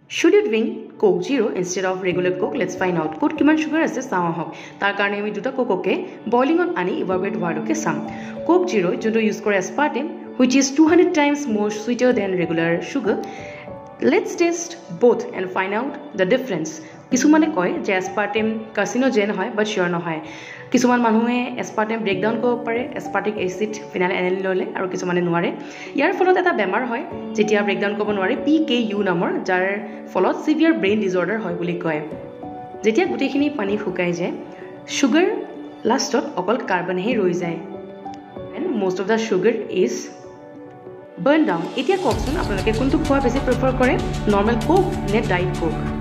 Should you drink Coke Zero instead of regular Coke? Let's find out. Coke kiman sugar ase sawa hok. Tar karone ami duta Coke ke boiling on ani evaporate wado ke sam. Coke Zero jonto use kore aspartame which is 200 times more sweeter than regular sugar. Let's test both and find out the difference. Kisumane koy je aspartame carcinogen hoy but sure no hoy. Kisuman মানুহে aspartame breakdown কৰিব পাৰে aspartic acid phenylalanine ললে আৰু কিছুমানে নোৱাৰে ইয়াৰ ফলত এটা বেমাৰ হয় যেতিয়া ব্ৰেকডাউন কৰিব নোৱাৰে PKU নামৰ যাৰ ফলত সিভিয়াৰ ব্ৰেইন ডিসঅৰ্ডাৰ হয় বুলি কয় যেতিয়া গুটেখিনি পানী ফুকাই যায় সুগাৰ লাষ্টত অকল কাৰ্বন হে ৰৈ যায় and most of the sugar is burned down এতিয়া কওকচোন আপোনালোকে কোনটো খোৱা বেছি প্ৰেফাৰ কৰে নৰমাল কোক নে ডায়েট কোক